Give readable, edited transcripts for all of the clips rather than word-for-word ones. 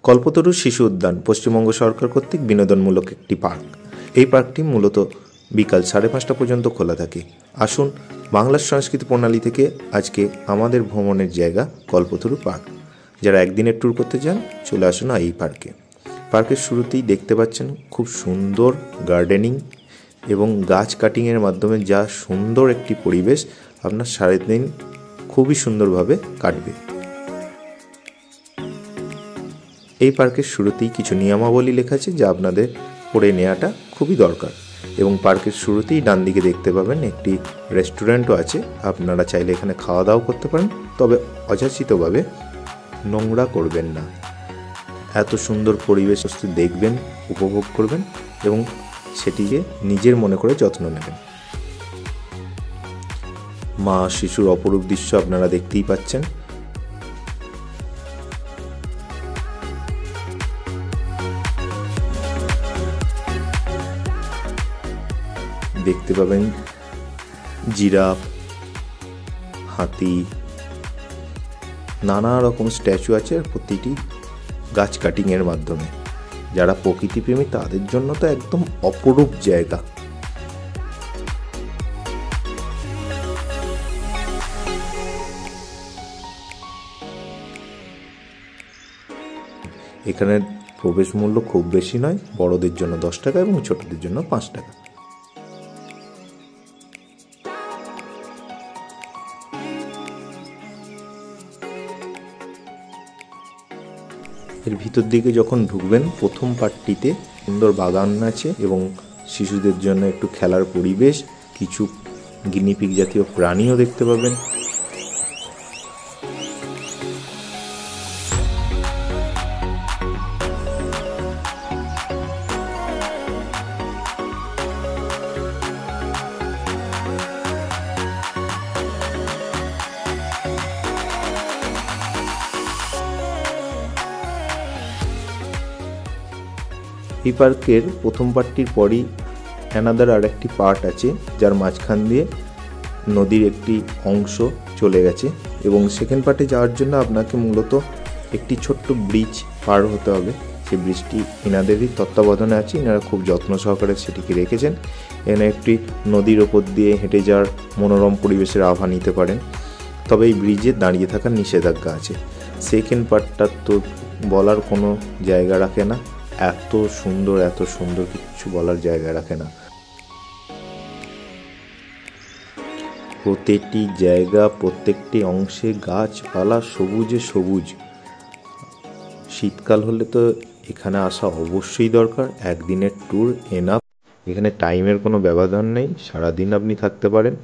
কল্পতরু শিশু উদ্যান পশ্চিমবঙ্গ সরকার কর্তৃক বিনোদনমূলক একটি পার্ক। এই পার্কটি মূলত বিকাল 5:30 পর্যন্ত খোলা থাকে। আসুন বাংলার সংস্কৃতি প্রণালী থেকে আজকে আমাদের ভ্রমণের জায়গা কল্পতরু পার্ক। যারা একদিনের ট্যুর করতে চান চলে আসুন এই পার্কে। পার্কের শুরুতেই দেখতে পাচ্ছেন খুব সুন্দর গার্ডেনিং এবং গাছ কাটিংয়ের মাধ্যমে যা সুন্দর একটি পরিবেশ আপনার সারাদিন খুবই সুন্দরভাবে কাটবে। এই পার্কের শুরুতেই কিছু নিয়মাবলী লেখা আছে যা আপনাদের পড়ে নেওয়াটা খুবই দরকার। এবং পার্কের শুরুতেই ডান দিকে দেখতে পাবেন একটি রেস্টুরেন্টও আছে, আপনারা চাইলে এখানে খাওয়া দাওয়া করতে পারেন, তবে অযাচিতভাবে নোংরা করবেন না। এত সুন্দর পরিবেশ দেখবেন, উপভোগ করবেন এবং সেটিকে নিজের মনে করে যত্ন নেবেন। মা শিশুর অপরূপ দৃশ্য আপনারা দেখতেই পাচ্ছেন। দেখতে পাবেন জিরাফ, হাতি, নানা রকম স্ট্যাচু আছে, আর প্রতিটি গাছ কাটিংয়ের মাধ্যমে। যারা প্রকৃতিপ্রেমী তাদের জন্য তো একদম অপরূপ জায়গা। এখানে প্রবেশ মূল্য খুব বেশি নয়, বড়দের জন্য 10 টাকা এবং ছোটদের জন্য 5 টাকা। এর ভিতর দিকে যখন ঢুকবেন, প্রথম পার্টটিতে সুন্দর বাগান আছে এবং শিশুদের জন্য একটু খেলার পরিবেশ, কিছু গিনিপিগ জাতীয় প্রাণীও দেখতে পাবেন। এই পার্কের প্রথম পার্টটির পরই অ্যানাদার আর একটি পার্ট আছে, যার মাঝখান দিয়ে নদীর একটি অংশ চলে গেছে এবং সেকেন্ড পার্টে যাওয়ার জন্য আপনাকে মূলত একটি ছোট্ট ব্রিজ পার হতে হবে। সেই ব্রিজটি এনাদেরই তত্ত্বাবধানে আছে, এনারা খুব যত্ন সহকারে সেটিকে রেখেছেন। এখানে একটি নদীর ওপর দিয়ে হেঁটে যাওয়ার মনোরম পরিবেশের আভা নিতে পারেন, তবে এই ব্রিজে দাঁড়িয়ে থাকার নিষেধাজ্ঞা আছে। সেকেন্ড পার্টটা তো বলার কোনো জায়গা রাখে না, এত সুন্দর কিছু বলার জায়গা রাখে না। প্রতিটি জায়গা, প্রত্যেকটি অংশে গাছপালা সবুজে সবুজ। শীতকাল হলে তো এখানে আসা অবশ্যই দরকার। একদিনের ট্যুর এনাফ। এখানে টাইমের কোনো ব্যবধান নেই, সারাদিন আপনি থাকতে পারেন।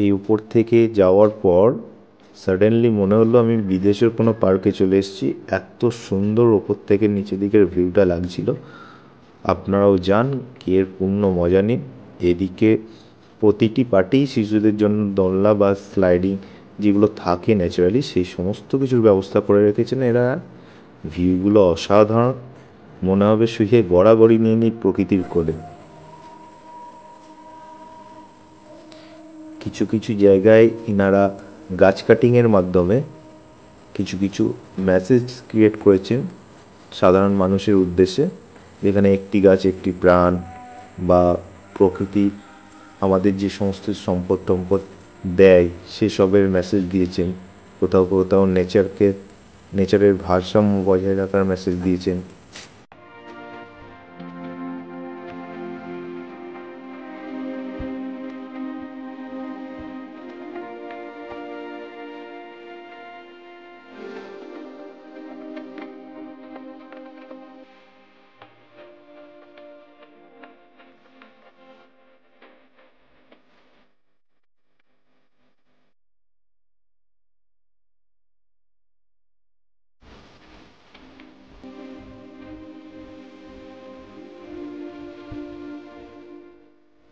এই উপর থেকে যাওয়ার পর সাডেনলি মনে হলো আমি বিদেশের কোনো পার্কে চলে এসেছি, এত সুন্দর ওপর থেকে নিচের দিকের ভিউটা লাগছিল। আপনারাও যান, এর পূর্ণ মজা নিন। এদিকে প্রতিটি পার্টেই শিশুদের জন্য দোলনা বা স্লাইডিং যেগুলো থাকে ন্যাচারালি, সেই সমস্ত কিছুর ব্যবস্থা করে রেখেছেন এরা। ভিউগুলো অসাধারণ, মনে হবে শুয়ে গড়াগড়ি নিয়ে নিই প্রকৃতির কোলে। কিছু কিছু জায়গায় ইনারা গাছ কাটিংয়ের মাধ্যমে কিছু মেসেজ ক্রিয়েট করেছেন সাধারণ মানুষের উদ্দেশ্যে, যেখানে একটি গাছ একটি প্রাণ বা প্রকৃতি আমাদের যে সমস্ত সম্পদ টম্পদ দেয় সেসবের মেসেজ দিয়েছেন। কোথাও নেচারের ভারসাম্য বজায় রাখার মেসেজ দিয়েছেন।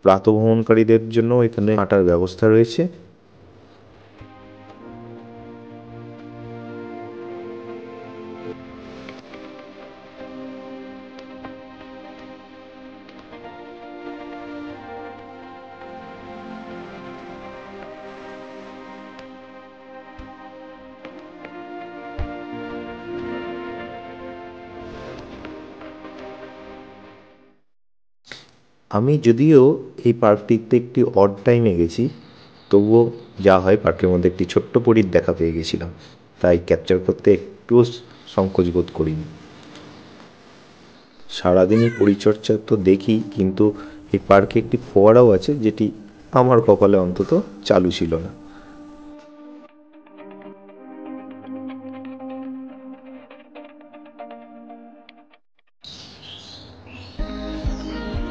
প্রাতঃভ্রমণকারীদের জন্য এখানে হাঁটার ব্যবস্থা রয়েছে। আমি যদিও এই পার্কটিতে একটি অড টাইমে গেছি, তবুও যা হয় পার্কের মধ্যে একটি ছোট্ট পরীর দেখা পেয়ে গেছিলাম, তাই ক্যাপচার করতে একটুও সংকোচ বোধ করিনি। সারাদিনই পরিচর্যা তো দেখি, কিন্তু এই পার্কে একটি ফোয়ারাও আছে, যেটি আমার কপালে অন্তত চালু ছিল না।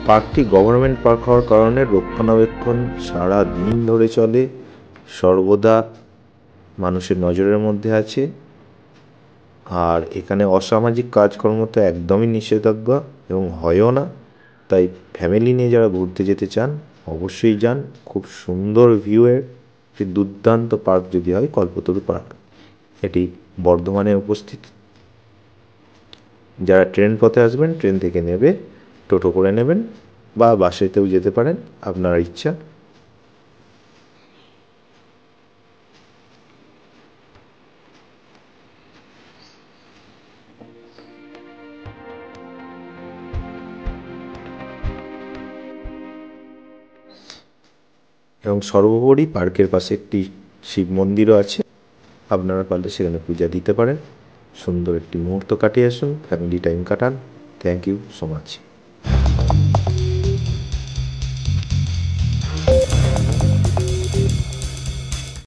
পার্কটি গভর্নমেন্ট পার্ক হওয়ার কারণে রক্ষণাবেক্ষণ সারা দিন ধরে চলে, সর্বদা মানুষের নজরের মধ্যে আছে। আর এখানে অসামাজিক কাজকর্ম তো একদমই নিষেধাজ্ঞা এবং হয়ও না, তাই ফ্যামিলি নিয়ে যারা ঘুরতে যেতে চান অবশ্যই যান। খুব সুন্দর ভিউয়ের একটি দুর্দান্ত পার্ক যদি হয় কল্পতরু পার্ক। এটি বর্ধমানে উপস্থিত। যারা ট্রেন পথে আসবেন ট্রেন থেকে নেবে, টোটো করে নেবেন বা বাসেতেও যেতে পারেন, আপনার ইচ্ছা। এবং সর্বোপরি পার্কের পাশে একটি শিব মন্দিরও আছে, আপনারা পারলে সেখানে পূজা দিতে পারেন। সুন্দর একটি মুহূর্ত কাটিয়ে আসুন, ফ্যামিলি টাইম কাটান। Thank you so much.